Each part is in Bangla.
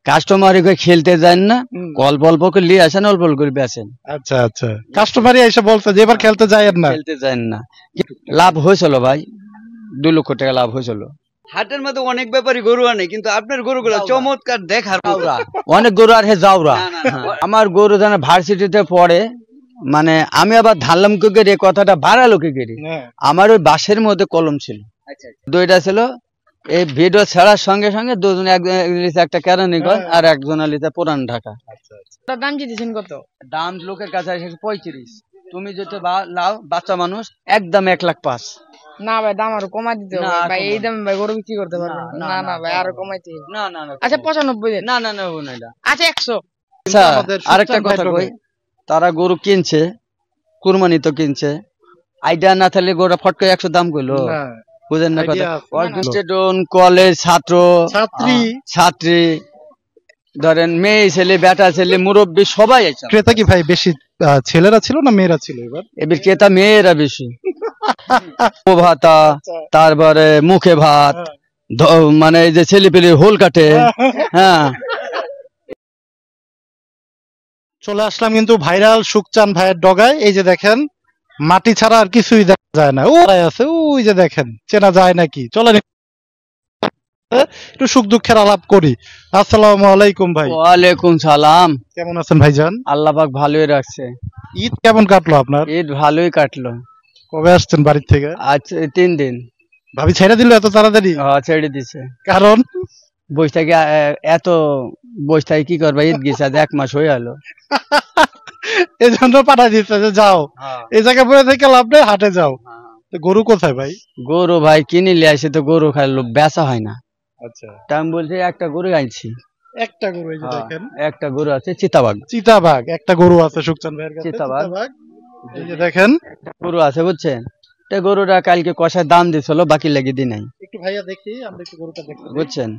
কাস্টমারে খেলতে যান না, অল্প অল্প করে নিয়ে আসেন, অল্প অল্প করে বেচেন। আচ্ছা আচ্ছা, কাস্টমারই এসে বলছে যে এবার খেলতে যায়েন না, খেলতে যান না। লাভ হয়েছিল ভাই, 2 লক্ষ টাকা লাভ হয়েছিল। হাটের মধ্যে অনেক ব্যাপারী গরু আনে, কিন্তু আপনার গরুগুলো চমৎকার দেখার। অনেক গরু আর হে যাওরা, আমার গরু যেন ভার্সিটিতে পড়ে, মানে আমি আবার ধানলাম কে গেড়ে কথাটা বাড়ালো কে গেড়ে, আমার ওই বাসের মধ্যে কলম ছিল, দুইটা ছিল। এই ভিডিও ছাড়ার সঙ্গে সঙ্গে দুজন, একজন লিখে একটা কেরানীগঞ্জ আর একজন লিখে পুরান ঢাকা। দাম দিয়েছেন কত? দাম লোকের কাছে এসে 35। তুমি যদি লাও, বাচ্চা মানুষ, একদম 1,05,000। না ভাই, দাম আরো কমাই দিতে হবে ভাই, এই দামে ভাই গরু বিক্রি করতে পারবেন না। না ভাই, আরো কমাইতে হবে। না না না, আচ্ছা 95 দেন। না না না, আচ্ছা 100। আচ্ছা আরেকটা কথা কই, তারা গরু কিনছে, কুরবানি তো কিনছে, আইডিয়া না থাকলে গরুটা ফট করে 100 দাম কইলো, বুঝেন না কথা। স্টুডেন্ট, কলেজ ছাত্র, ছাত্রী, ধরেন মেয়ে ছেলে, বেটা ছেলে, মুরব্বী সবাই আছে। ক্রেতা কি ভাই বেশি ছেলেরা ছিল না মেয়েরা ছিল এবার? এবার ক্রেতা মেয়েরা বেশি। ও ভাতা, তারপরে মুখে ভাত, মানে এই যে ছেলে পেলে হোল কাটে। হ্যাঁ, চলে আসলাম কিন্তু ভাইরাল সুকচান ভাইয়ের ডগায়। এই যে দেখেন, মাটি ছাড়া আর কিছুই দেখা যায় না। ও আছে, ওই যে দেখেন, চেনা যায় নাকি? চলেন একটু সুখ দুঃখের আলাপ করি। আসসালামু আলাইকুম ভাই। ওয়ালাইকুম সালাম। কেমন আছেন ভাইজান? আল্লাহ পাক ভালোই রাখছে। ঈদ কেমন কাটলো আপনার? ঈদ ভালোই কাটলো। কবে আসছেন বাড়ি থেকে? আজ 3 দিন। ভাবি ছেড়ে দিল এত তাড়াতাড়ি? ছেড়ে দিছে। কারণ বসে থেকে এত বসে থেকে কি করবা, ঈদ গেছে আজ 1 মাস হয়ে গেল, এই জন্য পাঠাই দিচ্ছে যে যাও, এই জায়গায় বসে থেকে লাভ নেই, হাটে যাও। গরু কোথায় ভাই? গরু ভাই কিনে নিয়ে আসে, তো গরু খাইলো বেচা হয় না। আচ্ছা, আমি বলছি একটা গরু আনছি। একটা গরু, এই যে দেখেন একটা গরু আছে, চিতাবাঘ। চিতাবাঘ একটা গরু আছে সুকচান ভাইয়ের কাছে, চিতাবাঘ। এই যে দেখেন গরু আছে, বুঝছেন। তো গরুটা কালকে কষায় দাম দিছিল, বাকি লাগিয়ে দি নাই। একটু ভাইয়া দেখি, আমরা একটু গরুটা দেখি, বুঝছেন।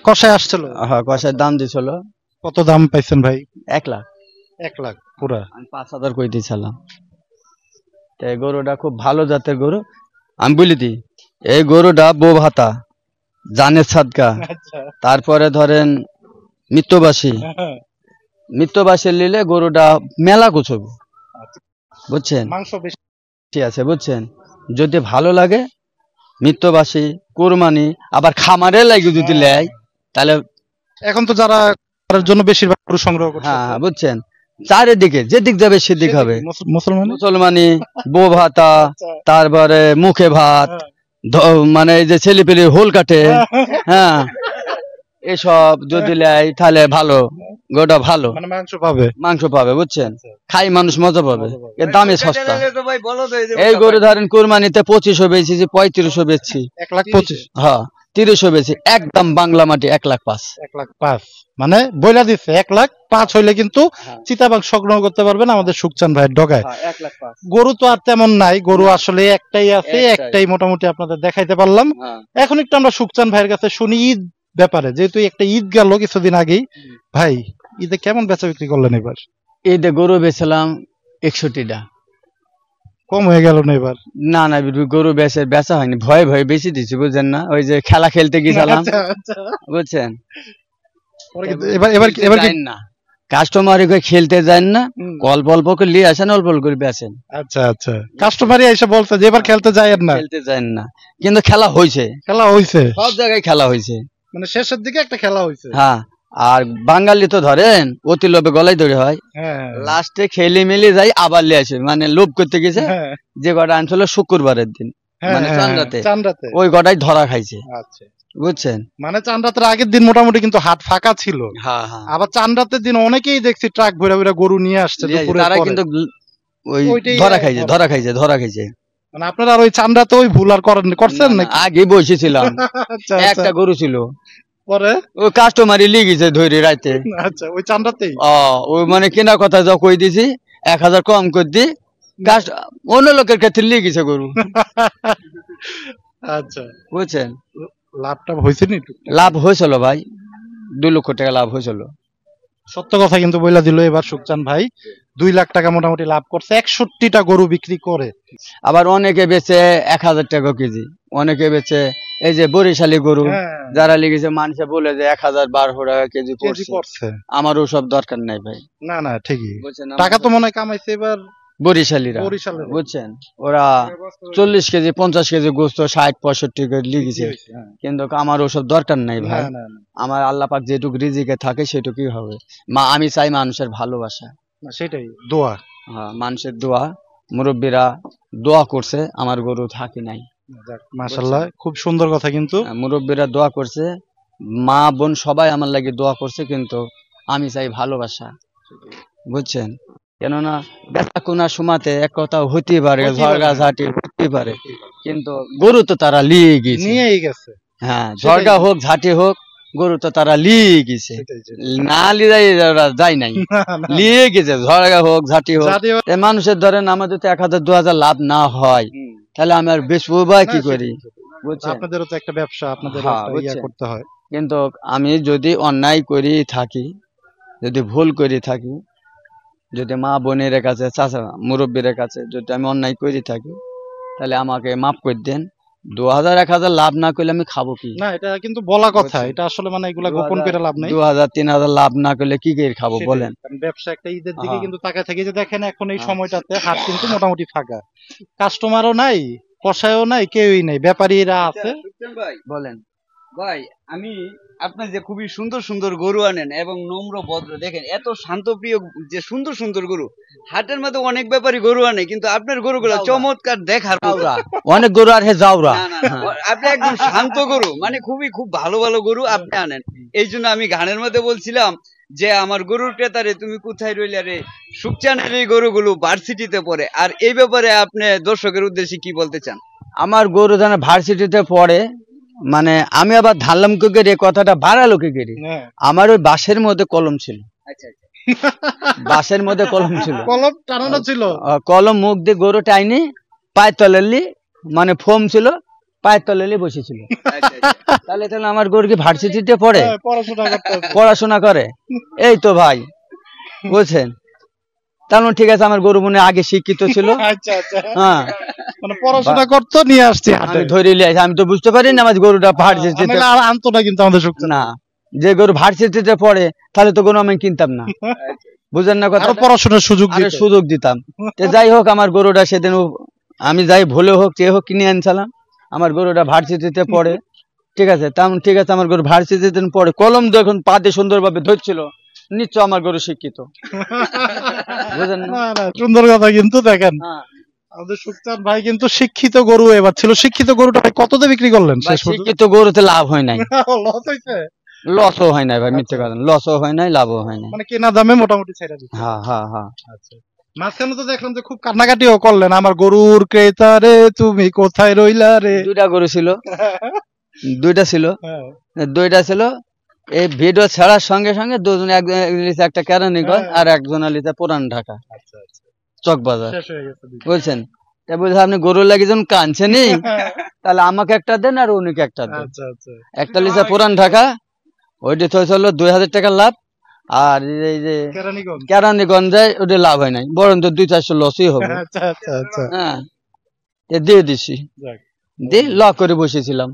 কষায় আসছিল। হ্যাঁ, কষায় দাম দিছিল। কত দাম পাইছেন ভাই? 1 লাখ। 1 লাখ পুরা? আমি 5,000 কই দিয়েছিলাম। তো এই গরুটা খুব ভালো জাতের গরু। আমি বলি দি, এই গরুটা বউ ভাতা, জানের সাদকা, তারপরে ধরেন মৃত্যুবাসী, মৃত্যুবাসী নিলে গরুটা মেলা কুচব, বুঝছেন, মাংস বেশি আছে, বুঝছেন। যদি ভালো লাগে মৃত্যুবাসী, কুরবানি, আবার খামারে লাগে যদি নেয়, তাহলে এখন তো যারা জন্য বেশিরভাগ গরু সংগ্রহ করছে, হ্যাঁ বুঝছেন, চারিদিকে যেদিক যাবে সেদিক হবে। মুসলমানি, বউ ভাতা, তারপরে মুখে ভাত, মানে এই যে ছেলে পেলে হোল কাটে, হ্যাঁ, এসব যদি নেয় তাহলে ভালো, গোটা ভালো মাংস পাবে, বুঝছেন। খাই মানুষ মজা পাবে, এর দামে সস্তা। এই গরু ধরেন কুরবানিতে 2500 বেচছি, 3500 বেচছি, 1,25,000। হ্যাঁ 3000 বেচছি, একদম বাংলা মাটি 1,05,000। 1,05,000 মানে বইলা দিচ্ছে 1,05,000 হইলে কিন্তু চিতাবাঘ সংগ্রহ করতে পারবেন আমাদের সুকচান ভাইয়ের ডগায়। 1,05,000। গরু তো আর তেমন নাই, গরু আসলে একটাই আছে, একটাই মোটামুটি আপনাদের দেখাইতে পারলাম। এখন একটু আমরা সুকচান ভাইয়ের কাছে শুনি ঈদ ব্যাপারে, যেহেতু একটা ঈদ গেল কিছুদিন আগেই। ভাই, ঈদে কেমন বেচা বিক্রি করলেন এবার? ঈদে গরু বেচলাম 61টা। কম হয়ে গেল না এবার? না না, গরু বেচা হয়নি, ভয়ে ভয়ে বেশি দিচ্ছি, বুঝছেন না। ওই যে খেলা খেলতে গিয়েছিলাম, বুঝছেন। এবার না, কাস্টমার খেলতে যান না, অল্প অল্প করে নিয়ে আসেন, অল্প অল্প করে বেচেন। আচ্ছা আচ্ছা, কাস্টমারই এসে বলছে যে এবার খেলতে যায়েন না, খেলতে যান না, কিন্তু খেলা হয়েছে, সব জায়গায় খেলা হয়েছে, মানে শেষের দিকে একটা খেলা হয়েছে। হ্যাঁ, আর বাঙালি তো ধরেন অতি লোভে গলায় ধরে হয়, লাস্টে খেলে মেলে যাই আবার লিয়ে আসে, মানে লোভ করতে গেছে। যে কটা আনছিল শুক্রবারের দিন, মানে চান্দাতে, ওই কটাই ধরা খাইছে, বুঝছেন। মানে চান্দাতের আগের দিন মোটামুটি কিন্তু হাট ফাঁকা ছিল, আবার চান্দাতের দিন অনেকেই দেখছি ট্রাক ভরে ভরে গরু নিয়ে আসছে, তারা কিন্তু ওই ধরা খাইছে। মানে আপনারা আর ওই চান্দাতে ওই ভুল আর করছেন না? আগে বসেছিলাম, একটা গরু ছিল, পরে ওই কাস্টমারই লিগেছে ধরে রাইতে। আচ্ছা, ওই চান্দাতেই ওই মানে কেনা কথা যা কই দিছি, 1000 কম করে দি, অন্য লোকের ক্ষেত্রে লিগেছে গরু। আচ্ছা, বুঝছেন। লাভটা হয়েছে নি? লাভ হয়েছিল ভাই, 2 লক্ষ টাকা লাভ হয়েছিল। সত্য কথা কিন্তু বইলা দিল এবার সুকচান ভাই, 2 লাখ টাকা মোটামুটি লাভ করছে 61টা গরু বিক্রি করে। আবার অনেকে বেচে 1000 টাকা কেজি, অনেকে বেচে এই যে বরিশালী গরু হ্যাঁ, যারা লিখেছে মানুষে বলে যে 1000-1200 টাকা কেজি কেজি পড়ছে, পড়ছে। আমার ওসব দরকার নাই ভাই, না না ঠিকই, বুঝছেন? টাকা তো মনে হয় কামাইছে এবার বরিশালীরা, বরিশালের। বুঝছেন, ওরা 40 কেজি 50 কেজি গোস্ত 60-65 করে লিখেছে, হ্যাঁ। কিন্তু আমার ওসব দরকার নাই না ভাই। না না, আমার আল্লাহ পাক যেটুকু রিজিকে থাকে সেটুকুই হবে। আমি চাই মানুষের ভালোবাসা, না সেটাই দোয়া। হ্যাঁ, মানুষের দোয়া, মুরব্বীরা দোয়া করছে, আমার গরু থাকি নাই। মাশাআল্লাহ, খুব সুন্দর কথা। কিন্তু মুরব্বীরা দোয়া করছে, মা বোন সবাই আমার লাগে দোয়া করছে, কিন্তু আমি চাই ভালোবাসা, বুঝছেন? কেননা বেচা কোনার সময়তে এক কথা হইতে পারে, ঝড়গাঝাটি হইতে পারে, কিন্তু গরু তো তারা লিয়ে গেছে, নিয়েই গেছে। হ্যাঁ, ঝড়গা হোক ঝাঁটি হোক, গরু তো তারা লিয়ে গেছে, না লিয়ে যায় নাই, লিয়ে গেছে, ঝড়গা হোক ঝাঁটি হোক। মানুষের ধরেন আমাদের তো 1000-2000 লাভ না হয়, তাহলে আমি আর বেচবো বা কি করি, বুঝছেন? আপনাদেরও তো একটা ব্যবসা, আপনাদের করতে হয়। কিন্তু আমি যদি অন্যায় করি থাকি, যদি ভুল করে থাকি, যদি মা বোনের কাছে, চাচা মুরব্বীর কাছে যদি আমি অন্যায় করে থাকি, তাহলে আমাকে মাফ করে দেন। 2000-1000 লাভ না করলে আমি খাবো কি? না এটা কিন্তু বলা কথা, এটা আসলে মানে এগুলা গোপন করে লাভ নাই। 2000-3000 লাভ না করলে কি করে খাবো বলেন? ব্যবসা একটা ঈদের দিকে কিন্তু তাকায় থেকে যে দেখেন এখন এই সময়টাতে হাট কিন্তু মোটামুটি ফাঁকা, কাস্টমারও নাই, কষায়ও নাই, কেউই নাই, ব্যাপারীরা আছে। বলেন ভাই, আমি আপনার যে খুবই সুন্দর সুন্দর গরু আনেন এবং নম্র ভদ্র, দেখেন এত শান্তপ্রিয় যে সুন্দর সুন্দর গরু, হাটের মধ্যে অনেক ব্যাপারী গরু আনে, কিন্তু আপনার গরুগুলো চমৎকার দেখার মতো। অনেক গরু আর হে যাওরা, না, না, না, আপনি একদম শান্ত গরু, মানে খুব ভালো ভালো গরু আপনি আনেন। এই জন্য আমি গানের মধ্যে বলছিলাম যে আমার গরুর ক্রেতারে তুমি কোথায় রইলে রে, সুকচানের এই গরুগুলো ভার্সিটিতে পড়ে। আর এই ব্যাপারে আপনি দর্শকের উদ্দেশ্যে কি বলতে চান? আমার গরু যেন ভার্সিটিতে পড়ে, মানে আমি আবার ধারলাম কে গেরে কথাটা বাড়ালো কে গেরে, আমার ওই বাঁশের মধ্যে কলম ছিল, আচ্ছা, বাঁশের মধ্যে কলম ছিল, কলম টানানো ছিল, কলম মুখ দিয়ে গরু টাইনি পায়ের তলালি, মানে ফোম ছিল, পায়ের তলালি বসেছিল। তাহলে তাহলে আমার গরু কি ভার্সিটিতে পড়ে? পড়াশোনা করে? এই তো ভাই, বুঝছেন? তাহলে ঠিক আছে, আমার গরু মনে আগে শিক্ষিত ছিল, হ্যাঁ, মানে পড়াশোনা করতো, নিয়ে আসছি আমি ধরে নিয়ে আসি, আমি তো বুঝতে পারি না আমার গরুটা ভার্সিটিতে আনতো না, কিন্তু আমাদের শক্তি না, যে গরু ভার্সিটিতে পড়ে তাহলে তো গরু আমি কিনতাম না, বুঝেন না কথা? পড়াশোনার সুযোগ দিতাম। তো যাই হোক, আমার গরুটা সেদিন আমি যাই ভুলে হোক যে হোক কিনে আনছিলাম, আমার গরুটা ভার্সিটিতে পড়ে, ঠিক আছে, তেমন ঠিক আছে, আমার গরু ভার্সিটিতে পড়ে, কলম যখন পাতে সুন্দরভাবে ধরছিল, নিশ্চয় আমার গরু শিক্ষিত, বুঝেন না? সুন্দর কথা। কিন্তু দেখেন আমাদের সুকচান ভাই কিন্তু শিক্ষিত গরু এবার ছিল। শিক্ষিত গরুটা কততে বিক্রি করলেন? শিক্ষিত গরুতে লাভ হয় নাই, লসও হয় নাই ভাই, মিথ্যে কথা, লসও হয় নাই, লাভও হয় নাই, মানে কেনা দামে মোটামুটি ছেড়ে দিচ্ছে। হ্যাঁ হ্যাঁ হ্যাঁ। আচ্ছা, মাঝখানে তো দেখলাম যে খুব কান্নাকাটিও করলেন, আমার গরুর ক্রেতা রে তুমি কোথায় রইলা রে। দুইটা গরু ছিল, দুইটা ছিল, এই ভিডিও ছাড়ার সঙ্গে সঙ্গে দুজন, একজন লিখে একটা কেরানীগঞ্জ আর একজন লিখে পুরান ঢাকা চকবাজার, বুঝছেন? তা বলছে আপনি গরু লাগিয়ে যখন কানছেনি, তাহলে আমাকে একটা দেন আর উনিকে একটা দেন। একটা লিখে পুরান ঢাকা, ওইটি হয়েছিল 2000 টাকার লাভ, আর এই যে কেরানীগঞ্জে ওটা লাভ হয় নাই, বরং তো 200-400 লসই হবে। হ্যাঁ, দিয়ে দিছি, দিয়ে ল করে বসেছিলাম।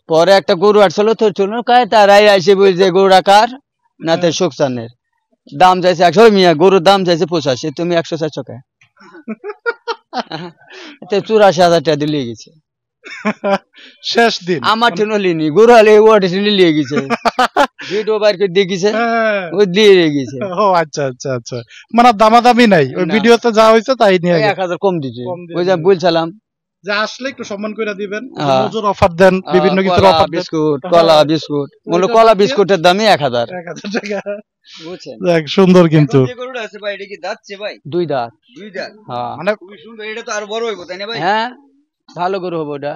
পরে একটা গরু আসছিল, তো চলুন কায় তারাই আসে বলছে গরুটা কার না, তো সুকচানের। দাম চাইছে 100, মিয়া গরুর দাম চাইছে 85, তুমি 100 টাকা, 84,000 টাকা দিয়ে গেছে। শেষ দিন আমার টেনো লিনি, গরু হলে ওটা নিয়ে গেছে, ভিডিও বার করে দেখিছে, ও দিয়ে গেছে। ও আচ্ছা আচ্ছা আচ্ছা, মানে দামাদামি নাই, ওই ভিডিওতে যা হয়েছে তাই নিয়ে 1000 কম দিছে, ওই যে বলছিলাম যে আসলে একটু সম্মান করে দিবেন, মজুর অফার দেন, বিভিন্ন কিছুর অফার দেন, বিস্কুট, কলা বিস্কুট, মূল কলা বিস্কুটের দামই 1000 টাকা, বুঝছেন? দেখ সুন্দর। কিন্তু যে গরুটা আছে ভাই, এটা কি দাঁতছে ভাই? 2 দাঁত। হ্যাঁ, মানে খুবই সুন্দর, এটা তো আর বড় হইব তাই না ভাই? হ্যাঁ, ভালো গরু হবে ওটা,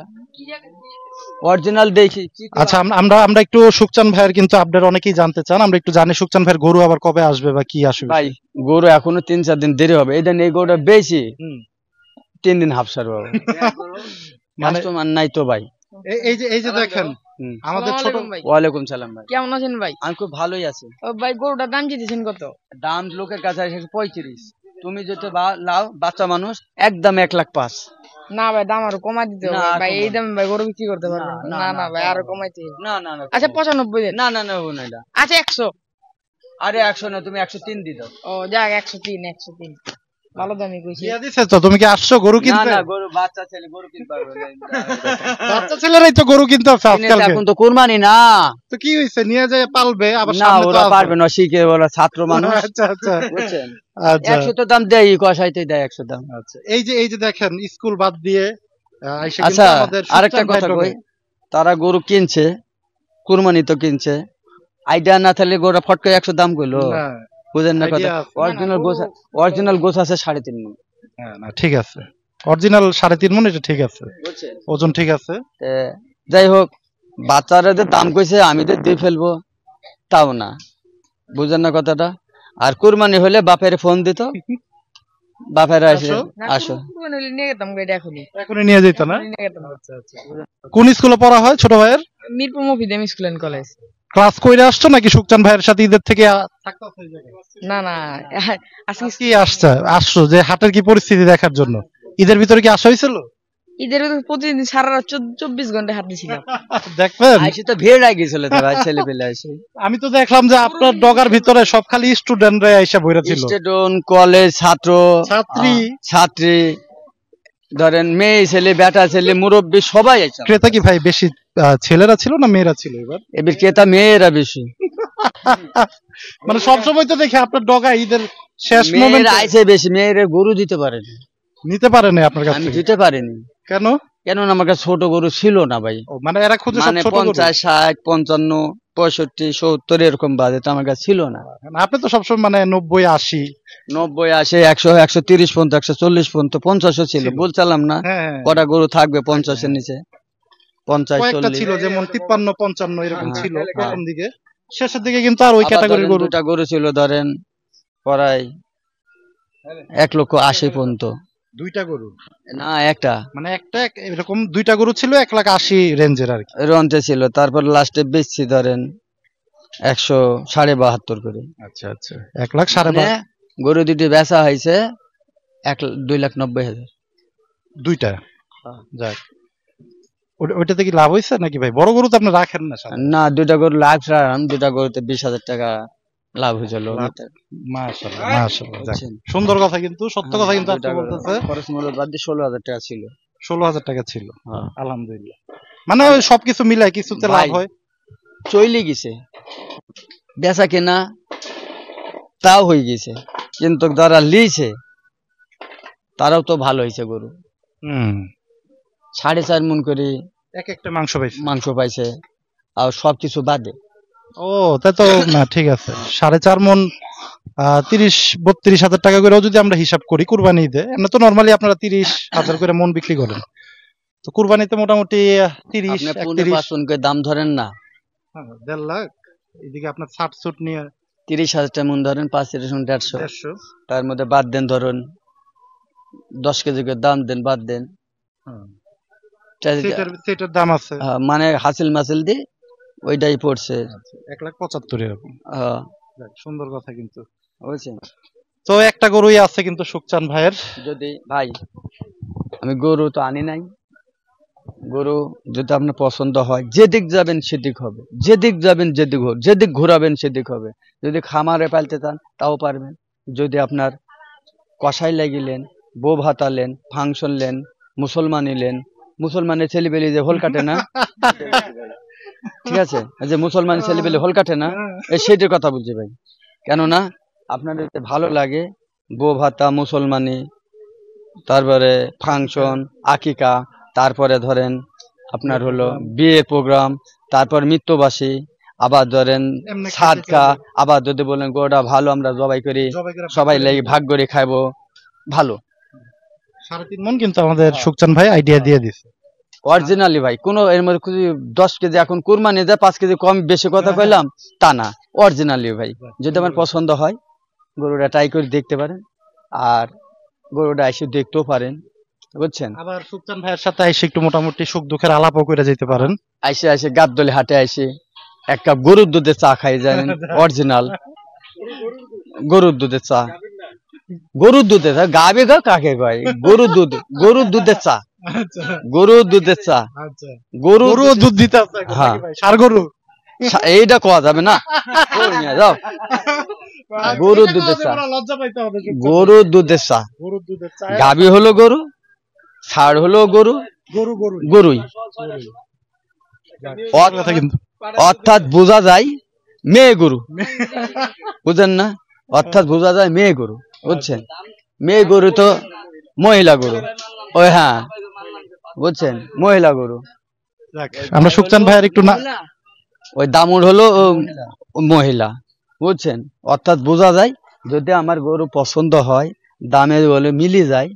অরিজিনাল দেখি। আচ্ছা, আমরা একটু সুকচান ভাইয়ের কিন্তু আপডেট অনেকেই জানতে চান, আমরা একটু জানি সুকচান ভাইয়ের গরু আবার কবে আসবে বা কি আসবে। ভাই গরু এখনো 3-4 দিন দেরি হবে, এই গরুটা বেশি 3 দিন হাফসার বাবা, কাস্টমার নাই তো ভাই। এই যে দেখেন আমাদের ছোট। ওয়ালাইকুম সালাম ভাই, কেমন আছেন ভাই? আমি খুব ভালোই আছি। ভাই গরুটার দাম দিতেছেন কত? দাম লোকের কাছে 35, তুমি যদি লাও, বাচ্চা মানুষ একদম 1,05,000। না ভাই দাম আরো কমাই দিতে হবে না, ভাই, এই কমাই- দামে ভাই গরু বিক্রি করতে পারবেন না, না, না, না ভাই কমাই আরো না। কমাইতে হবে। না না না আচ্ছা 95 দেন। না না না না এটা আচ্ছা 100। আরে 100 না, তুমি 103 দি দাও। ও যাক 103 ভালো দামই কইছি। দিয়া দিছে তো, তুমি কি আসছো গরু না কিনতে? না গরু বাচ্চা ছেলে গরু কিনতে পারবে না। বাচ্চা ছেলেরাই তো গরু কিনতে আছে কিনে তো আজকাল। এখন তো কুরবানি না। তো কি হইছে, নিয়ে যায় পালবে আবার না সামনে তো ওরা আছে। পারবে না, শিখে ওরা ছাত্র মানুষ। আচ্ছা আচ্ছা বুঝছেন, আচ্ছা 100 তো দাম দেয়, কষাইতে দেয় 100 দাম। আচ্ছা। এই যে দেখেন স্কুল বাদ দিয়ে আইসা কিন্তু আচ্ছা আমাদের আরেকটা সুলতান ভাই কথা ঢোকে। কই, তারা গরু কিনছে, কুরবানি তো কিনছে, আইডিয়া না থাকলে গরু ফট করে 100 দাম কইলো, না, বুঝেন না কথা। idea আছে। অরিজিনাল গোছ আছে 3.5 মণ। হ্যাঁ, না ঠিক আছে, অরিজিনাল 3.5 মণ, এটা ঠিক আছে, বুঝছেন, ওজন ঠিক আছে। তে যাই হোক, বাচ্চারা যে দাম কইছে আমি যে দিয়ে ফেলবো তাও না, বুঝেন না কথাটা। আর কুরবানি হলে বাপের ফোন দিত, বাপের আসে আসো। আসো। কুরবানি হলে নিয়ে যেতাম গাড়ি এখনই। এখনই নিয়ে যেত না? নিয়ে যেতাম। কোন স্কুলে পড়া হয় ছোট ভাইয়ের? মিরপুর মফিদাম স্কুল এন্ড কলেজ। ক্লাস কইরে আসছো নাকি সুকচান ভাইয়ের সাথে ঈদের থেকে থাকতেছো এই জায়গায়? না না আজকে কি আসছো যে হাটের কি পরিস্থিতি দেখার জন্য? ঈদের ভিতরে কি আসা হয়েছিল? ঈদের প্রতিদিন সারা রাত 24 ঘন্টা হাট দিছিলাম। দেখবেন, আইসে তো ভিড় লাগে গেছিল তো ভাই, ছেলে পেলে আসে, আমি তো দেখলাম যে আপনার ডগার ভিতরে সব খালি স্টুডেন্টরা আইসা বইরা ছিল, স্টুডেন্ট, কলেজ ছাত্র, ছাত্রী। ছাত্রী, ধরেন মেয়ে ছেলে, বেটা ছেলে, মুরব্বী সবাই আছে। ক্রেতা কি ভাই বেশি ছেলেরা ছিল না মেয়েরা ছিল এবার? এবার ক্রেতা মেয়েরা বেশি, মানে সবসময় তো দেখি আপনার ডগা ঈদের শেষ মেয়েরা মোমেন্টে আইসে বেশি, মেয়েরা গরু দিতে পারেনি, নিতে পারে না আপনার কাছ আমি থেকে। দিতে পারিনি, কেন? কেননা আমার কাছে ছোট গরু ছিল না ভাই। ও, মানে এরা খুঁজে সব মানে ছোট গরু। 50, 60, 55, 65, 70 এরকম বাজেট আমার কাছে ছিল না। আপনি তো সবসময় মানে 90, 80। 90, 80, 100, 130 পর্যন্ত, 140 পর্যন্ত, 50 ছিল, ছিল। বলছিলাম না হ্যাঁ, কটা গরু থাকবে 50-এর নিচে, 50, কয়েকটা 40। ছিল যেমন 53, 55 এরকম হ্যাঁ, ছিল হ্যাঁ। প্রথম দিকে, শেষের দিকে কিন্তু আর ওই আবার ক্যাটাগরির ধরেন গরু। দুটা গরু ছিল, ধরেন প্রায় 1,80,000 পর্যন্ত। দুইটা গরু না একটা মানে এরকম দুইটা গরু ছিল 1,80,000 রেঞ্জের আর কি। রন্তে ছিল, তারপর লাস্টে বেচছি ধরেন 172.5 করে। আচ্ছা আচ্ছা, 1,50,000 মানে গরু দুটি বেচা হয়েছে 2,90,000। দুইটা। হ্যাঁ। যাক, ওইটাতে কি লাভ হয়েছে নাকি ভাই? বড় গরু তো আপনি রাখেন না সাথে। না, দুটা গরু লাভ রাখলাম, দুটা গরুতে 20,000 টাকা লাভ হয়েছিল। লাভ। মাশাআল্লাহ মাশাআল্লাহ, যাক, বুঝছেন? সুন্দর কথা, কিন্তু সত্য কথা কিন্তু দুটা আপনি গরু। বলতেছে। খরচ মূল্য বাদ দিয়ে 16,000 টাকা ছিল। 16,000 টাকা ছিল, হ্যাঁ। আলহামদুলিল্লাহ। মানে ওই সবকিছু মিলাই কিছুতে লাভ ভাই, হয়। চলে গেছে, বেচা কেনা তাও হয়ে গেছে, কিন্তু যারা লিছে তারাও তো ভালো হয়েছে গরু। হুম, 4.5 মণ করে এক একটা মাংস পাইছে। মাংস পাইছে, আর সবকিছু বাদে। ও, তাই তো না, ঠিক আছে। 4.5 মণ 30-32 হাজার টাকা করে যদি আমরা হিসাব করি কুরবানি ঈদে, এমনি তো নরমালি আপনারা 30,000 করে মণ বিক্রি করেন, তো কুরবানিতে মোটামুটি 30, আপনি 31, 5 করে দাম ধরেন না, 1.5 লাখ। এদিকে আপনার 60 সুট নিয়ে 30,000 টাকা মণ ধরেন, 5, 150, 150। তার মধ্যে বাদ দেন ধরুন 10 কেজি করে দাম দেন, বাদ দেন, সেটার দাম আছে মানে হাসিল মাসিল দিয়ে ওইটাই পড়ছে। 1,75,000 এরকম। যাক, সুন্দর কথা কিন্তু। বুঝছেন? তো একটা গরুই আছে কিন্তু সুকচান ভাইয়ের। যদি ভাই আমি গরু তো আনি নাই, গরু যদি আপনার পছন্দ হয়, যেদিক যাবেন সেদিক হবে, যেদিক যাবেন যেদিক ঘোরাবেন সেদিক হবে। যদি খামারে পালতে চান তাও পারবেন, যদি আপনার কষাই লাগিলেন, বউ ভাতালেন, ফাংশন লেন, মুসলমানি লেন, মুসলমানের ছেলেবেলি যে হোল কাটে না, ঠিক আছে, এই যে মুসলমান ছেলেবেলি হোল কাটে না, এই সেইটার কথা বলছি ভাই। কেননা আপনার যদি ভালো লাগে বউ ভাতা, মুসলমানি, তারপরে ফাংশন, আকিকা, তারপরে ধরেন আপনার হলো বিয়ে প্রোগ্রাম, তারপর মৃত্যুবাসী, আবার ধরেন এমনি সাদকা, আবার যদি বলেন গোটা ভালো আমরা জবাই করি, সবাই লেগে ভাগ করে খাইবো, ভালো 3.5 মণ কিন্তু আমাদের সুকচান ভাই আইডিয়া দিয়ে দিছে। অরিজিনালি ভাই। কোনো এর মধ্যে 10 কেজি এখন কুরবানি যায় 5 কেজি কম বেশি কথা কইলাম তা না, অরিজিনালি ভাই। যদি আমার পছন্দ হয় গরুটা ট্রাই করে দেখতে পারেন, আর গরুটা এসে দেখতেও পারেন, বুঝছেন। আবার সুকচান ভাইয়ের সাথে এসে একটু মোটামুটি সুখ দুঃখের আলাপও করে যেতে পারেন। এসে গাবদলি হাটে এসে এক কাপ গরুর দুধের চা খাই জানেন, অরিজিনাল গরুর দুধের চা, গরুর দুধের চা, গাবে গা কাকে কয়, গরুর দুধের চা, আচ্ছা গরু দুধের চা, আচ্ছা গরু গরু দুধ দিতে আছে এখন হ্যাঁ। নাকি ভাই? ষাঁড় গরু এইটা কোয়া যাবে না, গরু নিয়ে যাও। গরুর দুধের চা, লজ্জা পাইতে হবে গরুর দুধের চা। গরুর দুধের চা গাভী হলো গরু, ষাঁড় হলো গরু, গরু গরু গরুই। কথা কিন্তু অর্থাৎ বোঝা যায় মেয়ে গরু, বুঝেন না? অর্থাৎ বোঝা যায় মেয়ে গরু, বুঝছেন? মেয়ে গরু তো মহিলা গরু, ওই হ্যাঁ বুঝছেন, মহিলা গরু। যাক, আমরা সুকচান ভাইয়ের একটু না ওই দামুর হলো মহিলা, বুঝছেন? অর্থাৎ বোঝা যায় যদি আমার গরু পছন্দ হয়, দামে বলে মিলি যায়,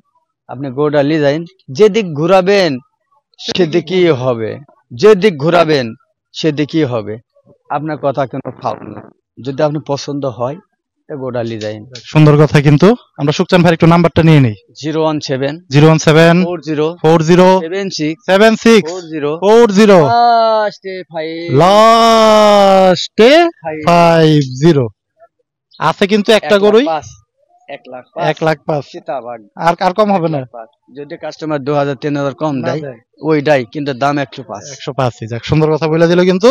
আপনি গরুটা নিয়ে যান, যেদিক ঘুরাবেন সেদিকই হবে, যেদিক ঘুরাবেন সেদিকই হবে, আপনার কথা কোনো ফাউল না। যদি আপনি পছন্দ হয় গরুটা নিয়ে যান। সুন্দর কথা কিন্তু আমরা সুকচান ভাইয়ের একটু নাম্বারটা নিয়ে নেই 017 017 40 40 76 76 40 40 লাস্টে 5 লাস্টে 50 আছে কিন্তু একটা গরুই 1,05,000 চিতাবাঘ। আর আর কম হবে না যদি কাস্টমার 2000-3000 কম না দেয় দেয়। ওইটাই, কিন্তু দাম 105। 105 যাক, সুন্দর কথা বলে দিল কিন্তু।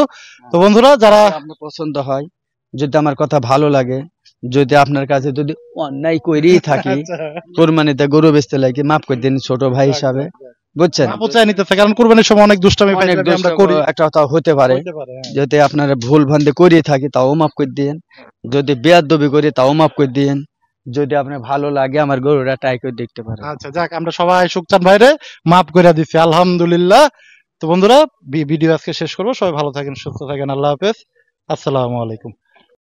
তো বন্ধুরা যারা যদি আপনার পছন্দ হয়, যদি আমার কথা ভালো লাগে, যদি আপনার কাছে যদি অন্যায় করেই থাকি, কোরবানিতে গরু বেচতে লাগে, মাফ করে দিন ছোট ভাই হিসাবে, বুঝছেন? মাপও চাই নিতেছে, কারণ কুরবানির সময় অনেক দুষ্টামি অনেক ফাইজলামি আমরা দুষ্ট করি একটা কথা হতে পারে, হইতে পারে, হ্যাঁ। যদি আপনারা ভুল ভ্রান্তি করিয়ে থাকি তাও মাফ করে দিয়েন, যদি বেয়াদবি করি তাও মাফ করে দিয়েন, যদি আপনার ভালো লাগে আমার গরুটা ট্রাই করে দেখতে পারেন। আচ্ছা যাক, আমরা সবাই সুকচান ভাইরে মাফ করে দিচ্ছি আলহামদুলিল্লাহ। তো বন্ধুরা ভিডিও আজকে শেষ করবো, সবাই ভালো থাকেন, সুস্থ থাকেন, আল্লাহ হাফেজ, আসসালামু আলাইকুম।